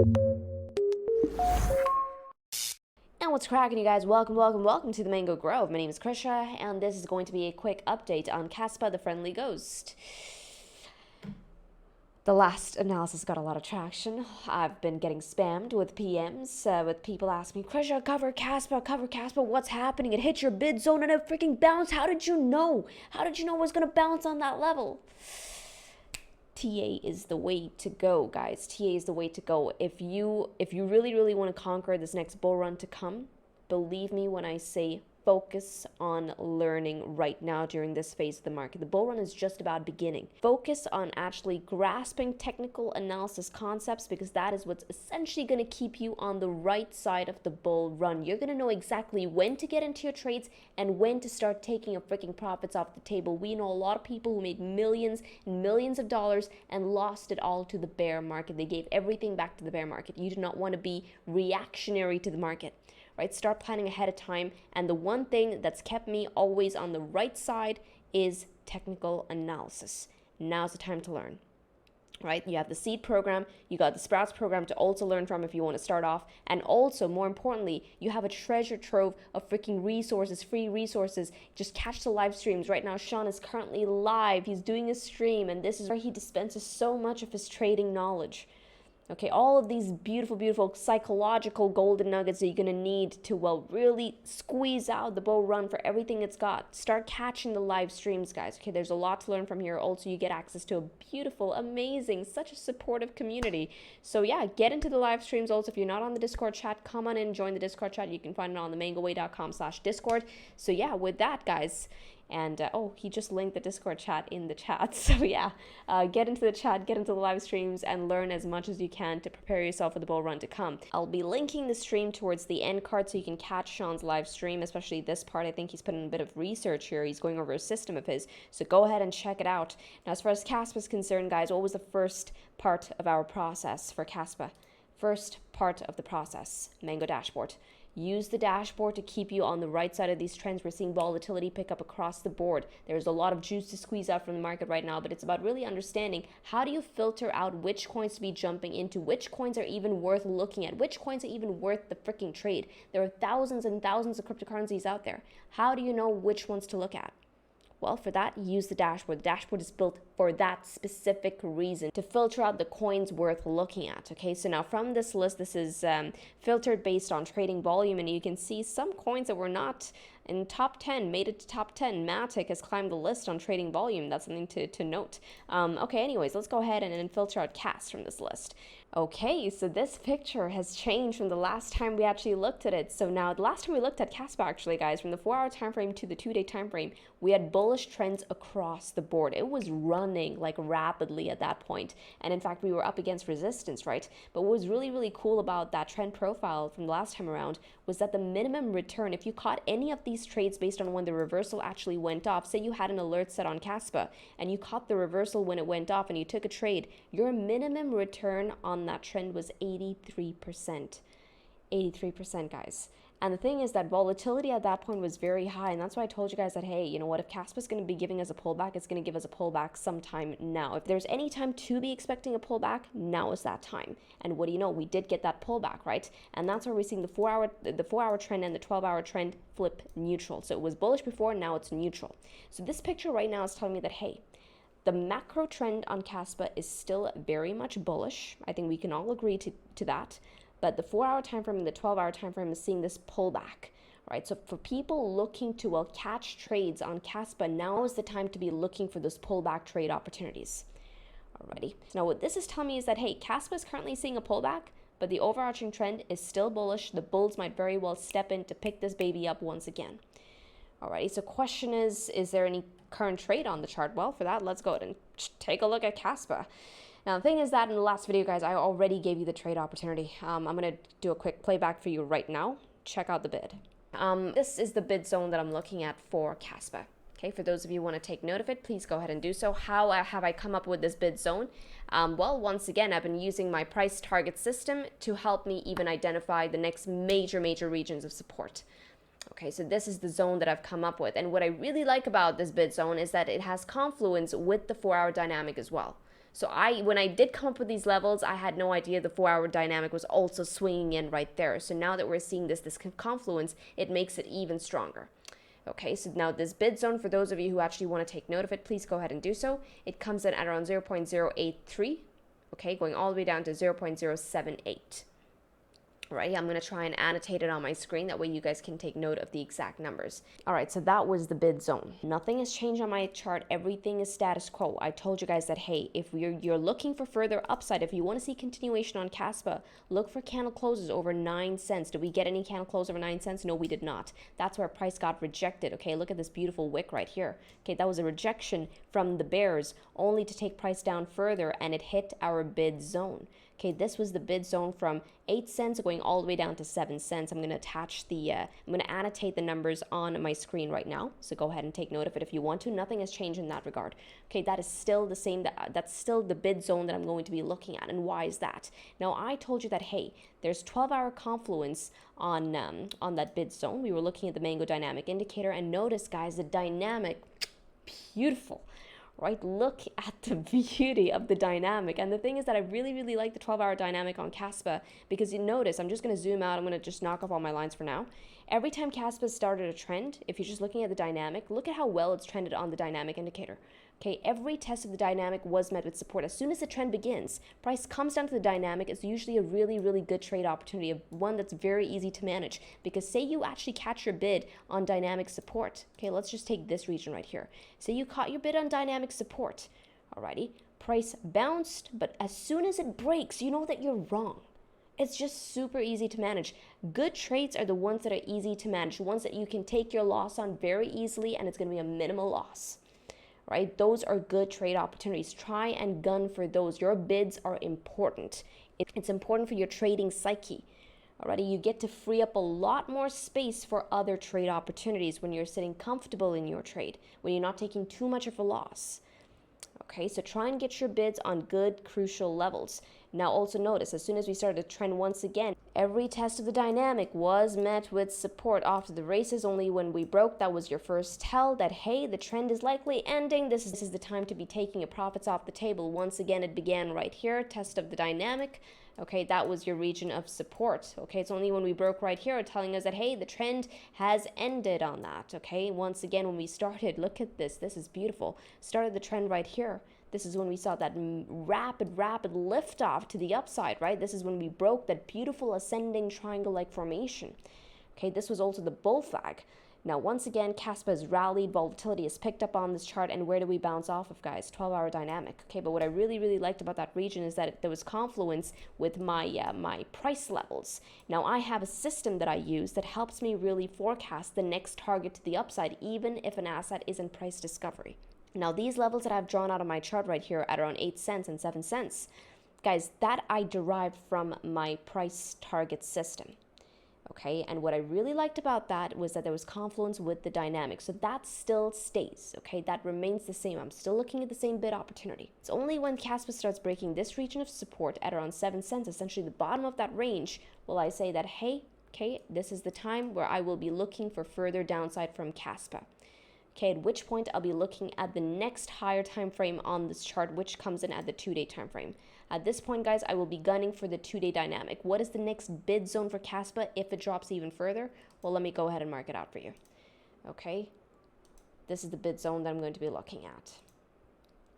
And what's cracking, you guys? Welcome to the Mango Grove. My name is Krisha, and this is going to be a quick update on KASPA, the friendly ghost. The last analysis got a lot of traction. I've been getting spammed with PMs, with people asking me, Krisha, cover KASPA, what's happening? It hit your bid zone and it freaking bounced. How did you know? How did you know it was going to bounce on that level? TA is the way to go, guys. TA is the way to go. If you really want to conquer this next bull run to come, believe me when I say focus on learning right now during this phase of the market. The bull run is just about beginning. Focus on actually grasping technical analysis concepts, because that is what's essentially going to keep you on the right side of the bull run. You're going to know exactly when to get into your trades and when to start taking your freaking profits off the table. We know a lot of people who made millions and millions of dollars and lost it all to the bear market. They gave everything back to the bear market. You do not want to be reactionary to the market. Right? Start planning ahead of time. And the one thing that's kept me always on the right side is technical analysis. Now's the time to learn. Right? You have the seed program, you got the sprouts program to also learn from if you want to start off. And also, more importantly, you have a treasure trove of freaking resources, free resources. Just catch the live streams. Right now, Sean is currently live. He's doing a stream, and this is where he dispenses so much of his trading knowledge. Okay, all of these beautiful psychological golden nuggets that you're going to need to, well, really squeeze out the bull run for everything it's got. Start catching the live streams, guys. Okay, there's a lot to learn from here. Also, you get access to a beautiful, amazing, such a supportive community. So yeah, get into the live streams. Also, if you're not on the Discord chat, come on in, join the Discord chat. You can find it on the mango.com/Discord. So yeah, with that, guys. And, oh, he just linked the Discord chat in the chat. So, yeah, get into the chat, get into the live streams, and learn as much as you can to prepare yourself for the bull run to come. I'll be linking the stream towards the end card so you can catch Sean's live stream, especially this part. I think he's put in a bit of research here. He's going over a system of his. So go ahead and check it out. Now, as far as KASPA is concerned, guys, what was the first part of our process for KASPA? First part of the process, Mango Dashboard. Use the dashboard to keep you on the right side of these trends. We're seeing volatility pick up across the board. There's a lot of juice to squeeze out from the market right now, but it's about really understanding how do you filter out which coins to be jumping into, which coins are even worth looking at, which coins are even worth the freaking trade. There are thousands and thousands of cryptocurrencies out there. How do you know which ones to look at? Well, for that, use the dashboard. The dashboard is built for that specific reason, to filter out the coins worth looking at. Okay, so now from this list, this is filtered based on trading volume, and you can see some coins that were not in top 10 made it to top 10. Matic has climbed the list on trading volume. That's something to note. Okay, anyways, let's go ahead and filter out KAS from this list. Okay, so this picture has changed from the last time we actually looked at it. So now, the last time we looked at KASPA, actually, guys, from the 4-hour time frame to the 2-day time frame, we had bullish trends across the board. It was running like rapidly at that point, and in fact, we were up against resistance, right? But what was really cool about that trend profile from the last time around was that the minimum return, if you caught any of these trades based on when the reversal actually went off, say you had an alert set on KASPA and you caught the reversal when it went off and you took a trade, your minimum return on that trend was 83%. 83%, guys. And the thing is that volatility at that point was very high, and that's why I told you guys that, hey, you know what, if KASPA is going to be giving us a pullback, it's going to give us a pullback sometime now. If there's any time to be expecting a pullback, now is that time. And what do you know, we did get that pullback, right? And that's where we're seeing the 4-hour trend and the 12-hour trend flip neutral. So it was bullish before, now it's neutral. So this picture right now is telling me that, hey, the macro trend on KASPA is still very much bullish. I think we can all agree to that. But the 4-hour time frame and the 12-hour time frame is seeing this pullback, right? So for people looking to, well, catch trades on KASPA, now is the time to be looking for those pullback trade opportunities. Alrighty. Now what this is telling me is that, hey, KASPA is currently seeing a pullback, but the overarching trend is still bullish. The bulls might very well step in to pick this baby up once again. Alrighty, so question is there any current trade on the chart? Well, for that, let's go ahead and take a look at KASPA. Now, the thing is that in the last video, guys, I already gave you the trade opportunity. I'm going to do a quick playback for you right now. Check out the bid. This is the bid zone that I'm looking at for KASPA. Okay, for those of you who want to take note of it, please go ahead and do so. How have I come up with this bid zone? Well, once again, I've been using my price target system to help me even identify the next major regions of support. Okay, so this is the zone that I've come up with. And what I really like about this bid zone is that it has confluence with the 4-hour dynamic as well. So when I did come up with these levels, I had no idea the 4-hour dynamic was also swinging in right there. So now that we're seeing this confluence, it makes it even stronger. Okay, so now this bid zone, for those of you who actually want to take note of it, please go ahead and do so. It comes in at around 0.083, okay, going all the way down to 0.078. Right, I'm going to try and annotate it on my screen. That way you guys can take note of the exact numbers. All right, so that was the bid zone. Nothing has changed on my chart. Everything is status quo. I told you guys that, hey, if you're looking for further upside, if you want to see continuation on KASPA, look for candle closes over 9 cents. Did we get any candle close over 9 cents? No, we did not. That's where price got rejected. Okay, look at this beautiful wick right here. Okay, that was a rejection from the bears, only to take price down further, and it hit our bid zone. Okay, this was the bid zone from 8 cents going all the way down to 7 cents. I'm going to attach I'm going to annotate the numbers on my screen right now. So go ahead and take note of it if you want to. Nothing has changed in that regard. Okay, that is still the same. That's still the bid zone that I'm going to be looking at. And why is that? Now, I told you that, hey, there's 12-hour confluence on that bid zone. We were looking at the Mango dynamic indicator. And notice, guys, the dynamic, beautiful. Right? Look at the beauty of the dynamic. And the thing is that I really, really like the 12-hour dynamic on KASPA, because you notice, I'm just going to zoom out. I'm going to just knock off all my lines for now. Every time KASPA started a trend, if you're just looking at the dynamic, look at how well it's trended on the dynamic indicator. Okay, every test of the dynamic was met with support. As soon as the trend begins, price comes down to the dynamic. It's usually a really, really good trade opportunity, one that's very easy to manage. Because say you actually catch your bid on dynamic support. Okay, let's just take this region right here. Say you caught your bid on dynamic support. Alrighty, price bounced, but as soon as it breaks, you know that you're wrong. It's just super easy to manage. Good trades are the ones that are easy to manage, ones that you can take your loss on very easily, and it's going to be a minimal loss. Right? Those are good trade opportunities. Try and gun for those. Your bids are important. It's important for your trading psyche. Alrighty, you get to free up a lot more space for other trade opportunities when you're sitting comfortable in your trade, when you're not taking too much of a loss. Okay, so try and get your bids on good, crucial levels. Now also notice, as soon as we started to trend once again, every test of the dynamic was met with support after the races. Only when we broke, that was your first tell that, hey, the trend is likely ending. This is the time to be taking your profits off the table. Once again, it began right here, test of the dynamic. Okay, that was your region of support. Okay, it's only when we broke right here telling us that, hey, the trend has ended on that. Okay, once again, when we started, look at this. This is beautiful. Started the trend right here. This is when we saw that rapid lift off to the upside, right? This is when we broke that beautiful ascending triangle-like formation. Okay, this was also the bull flag. Now, once again, KASPA has rallied, volatility is picked up on this chart, and where do we bounce off of, guys? 12-hour dynamic. Okay, but what I really, really liked about that region is that there was confluence with my price levels. Now, I have a system that I use that helps me really forecast the next target to the upside, even if an asset is in price discovery. Now, these levels that I've drawn out of my chart right here at around 8 cents and 7 cents, guys, that I derived from my price target system. Okay, and what I really liked about that was that there was confluence with the dynamic. So that still stays, okay? That remains the same. I'm still looking at the same bid opportunity. It's only when KASPA starts breaking this region of support at around 7 cents, essentially the bottom of that range, will I say that, hey, okay, this is the time where I will be looking for further downside from KASPA. Okay, at which point I'll be looking at the next higher time frame on this chart, which comes in at the 2-day time frame. At this point, guys, I will be gunning for the 2-day dynamic. What is the next bid zone for KASPA if it drops even further? Well, let me go ahead and mark it out for you. Okay, this is the bid zone that I'm going to be looking at.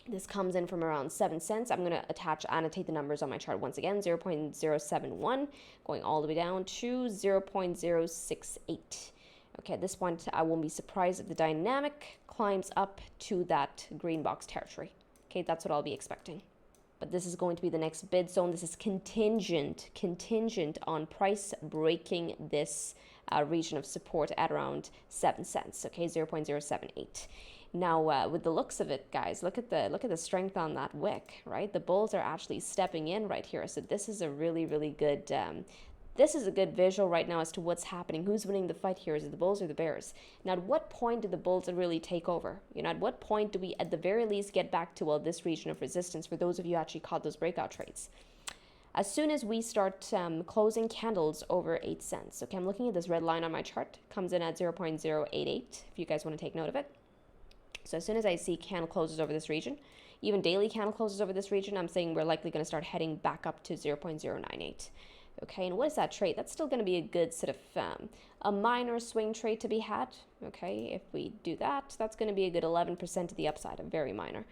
This comes in from around 7 cents. I'm going to annotate the numbers on my chart once again, 0.071, going all the way down to 0.068. Okay, at this point, I won't be surprised if the dynamic climbs up to that green box territory. Okay, that's what I'll be expecting. But this is going to be the next bid zone. This is contingent on price breaking this region of support at around 7 cents. Okay, 0.078. Now, with the looks of it, guys, look at the strength on that wick, right? The bulls are actually stepping in right here. So this is a really, really good. This is a good visual right now as to what's happening. Who's winning the fight here? Is it the bulls or the bears? Now, at what point did the bulls really take over? You know, at what point do we, at the very least, get back to, well, this region of resistance for those of you who actually caught those breakout trades? As soon as we start closing candles over 8 cents. Okay, I'm looking at this red line on my chart. Comes in at 0.088, if you guys want to take note of it. So as soon as I see candle closes over this region, even daily candle closes over this region, I'm saying we're likely going to start heading back up to 0.098. Okay, and what is that trade? That's still going to be a good sort of a minor swing trade to be had. Okay, if we do that, that's going to be a good 11% to the upside, a very minor.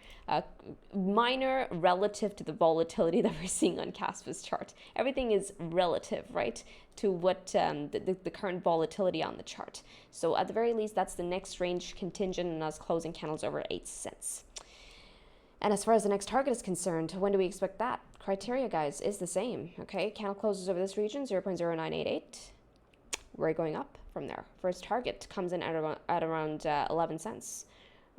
Minor relative to the volatility that we're seeing on Casper's chart. Everything is relative, right, to what the current volatility on the chart. So at the very least, that's the next range contingent on us closing candles over 8 cents. And as far as the next target is concerned, when do we expect that? Criteria, guys, is the same, okay? Candle closes over this region, 0.0988. We're going up from there. First target comes in at around 11 cents.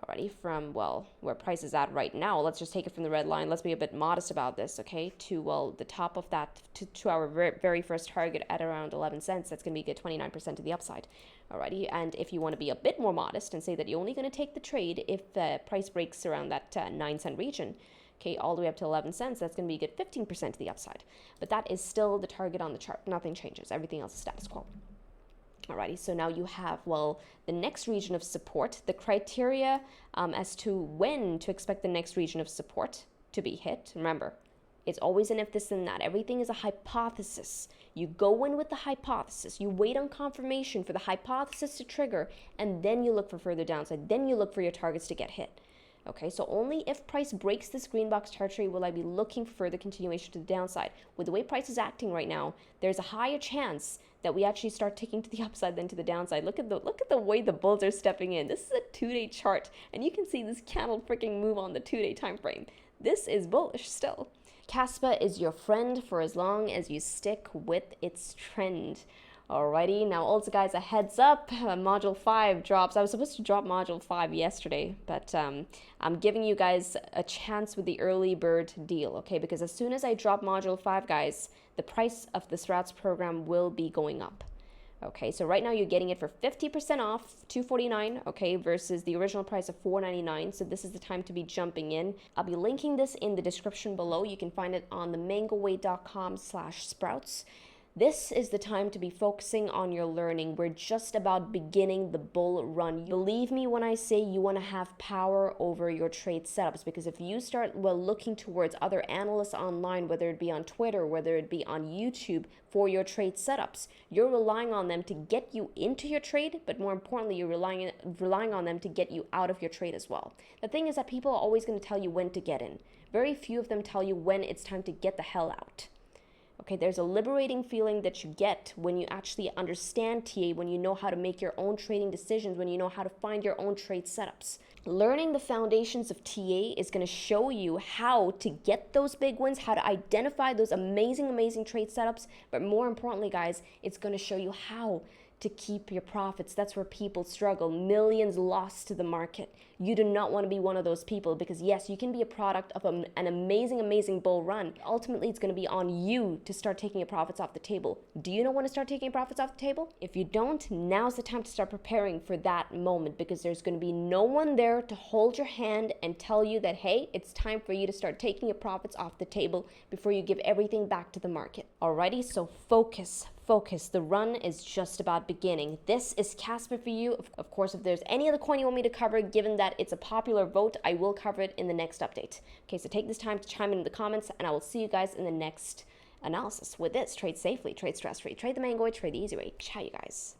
Already from, well, where price is at right now. Let's just take it from the red line. Let's be a bit modest about this, okay? To, well, the top of that, to our very first target at around 11 cents. That's going to be a good 29% to the upside. Alrighty, and if you want to be a bit more modest and say that you're only going to take the trade if the price breaks around that 9 cent region, okay, all the way up to 11 cents, that's going to be a good 15% to the upside. But that is still the target on the chart. Nothing changes. Everything else is status quo. Alrighty, so now you have, well, the next region of support, the criteria as to when to expect the next region of support to be hit. Remember, it's always an if, this, and that. Everything is a hypothesis. You go in with the hypothesis. You wait on confirmation for the hypothesis to trigger, and then you look for further downside. Then you look for your targets to get hit. Okay, so only if price breaks this green box territory will I be looking for further continuation to the downside. With the way price is acting right now, there's a higher chance that we actually start ticking to the upside than to the downside. Look at the way the bulls are stepping in. This is a 2-day chart, and you can see this candle freaking move on the 2-day time frame. This is bullish still. KASPA is your friend for as long as you stick with its trend. Alrighty, now also guys, a heads up, module 5 drops. I was supposed to drop module 5 yesterday, but I'm giving you guys a chance with the early bird deal, okay? Because as soon as I drop module 5, guys, the price of the Sprouts program will be going up. Okay, so right now you're getting it for 50% off, $249, okay, versus the original price of $499. So this is the time to be jumping in. I'll be linking this in the description below. You can find it on the mango.com/sprouts. This is the time to be focusing on your learning. We're just about beginning the bull run. Believe me when I say you want to have power over your trade setups, because if you start, well, looking towards other analysts online, whether it be on Twitter, whether it be on YouTube, for your trade setups, you're relying on them to get you into your trade, but more importantly, you're relying on them to get you out of your trade as well. The thing is that people are always going to tell you when to get in. Very few of them tell you when it's time to get the hell out. Okay, there's a liberating feeling that you get when you actually understand TA, when you know how to make your own trading decisions, when you know how to find your own trade setups. Learning the foundations of TA is going to show you how to get those big wins, how to identify those amazing trade setups, but more importantly, guys, it's going to show you how to keep your profits. That's where people struggle. Millions lost to the market. You do not want to be one of those people, because yes, you can be a product of an amazing bull run. Ultimately, it's going to be on you to start taking your profits off the table. Do you not want to start taking your profits off the table? If you don't, now's the time to start preparing for that moment, because there's going to be no one there to hold your hand and tell you that, hey, it's time for you to start taking your profits off the table before you give everything back to the market. Alrighty, so focus. The run is just about beginning. This is Casper for you. Of course, if there's any other coin you want me to cover, given that it's a popular vote, I will cover it in the next update. Okay, so take this time to chime in the comments, and I will see you guys in the next analysis. With this, trade safely, trade stress-free, trade the mango way, trade the easy way. Ciao, you guys.